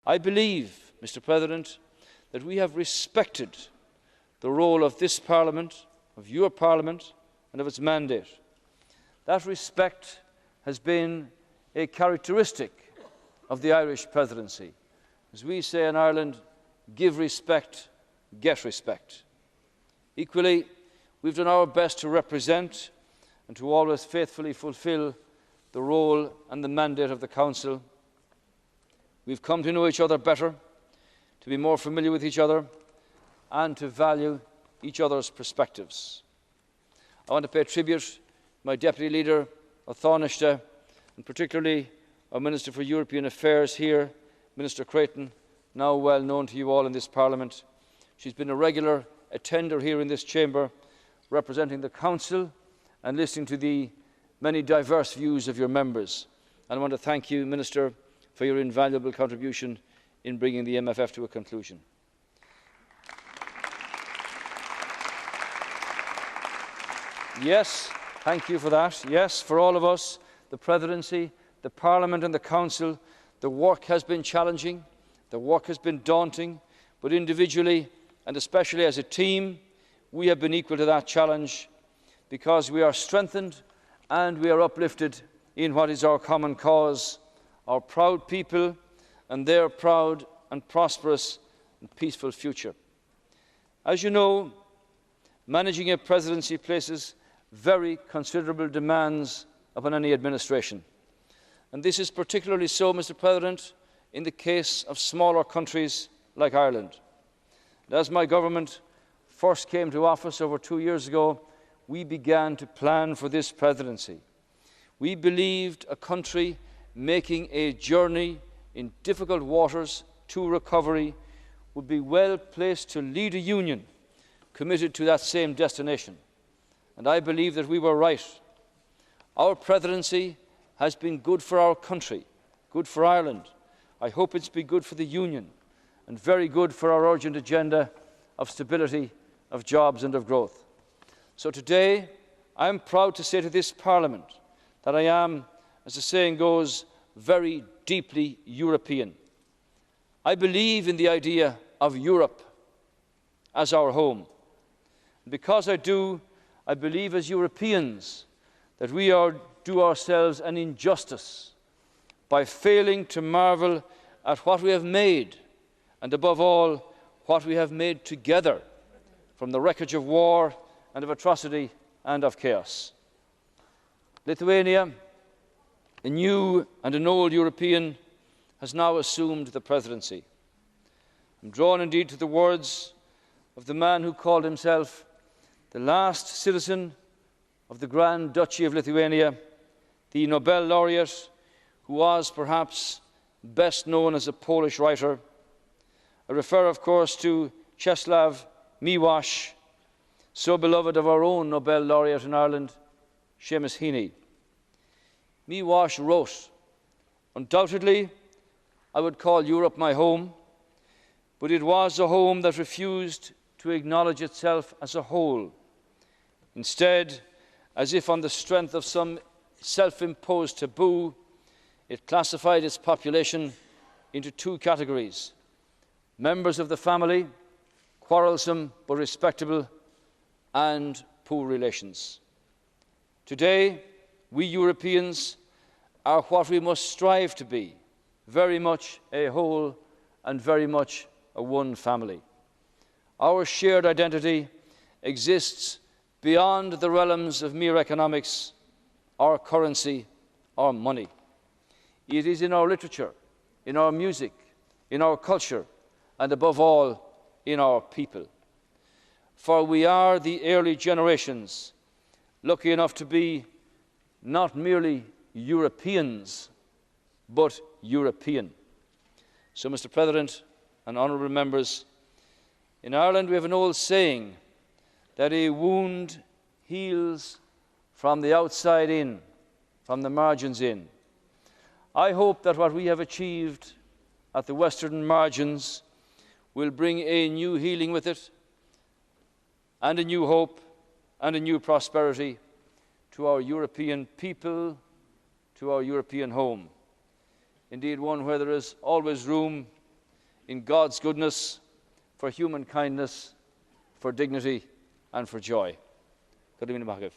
I believe, Mr. President, that we have respected the role of this Parliament, of your Parliament, and of its mandate. That respect has been a characteristic of the Irish Presidency. As we say in Ireland, give respect, get respect. Equally, we've done our best to represent and to always faithfully fulfil the role and the mandate of the Council. We've come to know each other better, to be more familiar with each other, and to value each other's perspectives. I want to pay tribute to my Deputy Leader of Taoiseach, and particularly our Minister for European Affairs here, Minister Creighton, now well known to you all in this Parliament. She's been a regular attender here in this chamber, representing the Council and listening to the many diverse views of your members. And I want to thank you, Minister, for your invaluable contribution in bringing the MFF to a conclusion. Yes, thank you for that. Yes, for all of us, the Presidency, the Parliament and the Council, the work has been challenging, the work has been daunting, but individually and especially as a team, we have been equal to that challenge because we are strengthened and we are uplifted in what is our common cause, our proud people and their proud and prosperous and peaceful future. As you know, managing a presidency places very considerable demands upon any administration. And this is particularly so, Mr. President, in the case of smaller countries like Ireland. And as my government first came to office over 2 years ago, we began to plan for this presidency. We believed a country making a journey in difficult waters to recovery would be well placed to lead a union committed to that same destination. And I believe that we were right. Our presidency has been good for our country, good for Ireland. I hope it's been good for the Union and very good for our urgent agenda of stability, of jobs and of growth. So today, I am proud to say to this Parliament that I am, as the saying goes, very deeply European. I believe in the idea of Europe as our home. And because I do, I believe as Europeans that we do ourselves an injustice by failing to marvel at what we have made, and above all, what we have made together from the wreckage of war and of atrocity and of chaos. Lithuania, a new and an old European, has now assumed the presidency. I'm drawn indeed to the words of the man who called himself the last citizen of the Grand Duchy of Lithuania, the Nobel laureate who was perhaps best known as a Polish writer. I refer, of course, to Czesław Miłosz, so beloved of our own Nobel laureate in Ireland, Seamus Heaney. Miłosz wrote, "Undoubtedly, I would call Europe my home, but it was a home that refused to acknowledge itself as a whole. Instead, as if on the strength of some self-imposed taboo, it classified its population into two categories: members of the family, quarrelsome but respectable, and poor relations. Today, we Europeans are what we must strive to be, very much a whole and very much a one family. Our shared identity exists beyond the realms of mere economics, our currency, our money. It is in our literature, in our music, in our culture, and above all, in our people. For we are the early generations, lucky enough to be not merely Europeans, but European." So, Mr. President and honourable members, in Ireland we have an old saying that a wound heals from the outside in, from the margins in. I hope that what we have achieved at the western margins will bring a new healing with it, and a new hope, and a new prosperity to our European people, to our European home. Indeed, one where there is always room in God's goodness, for human kindness, for dignity and for joy. Good evening, Mahagif.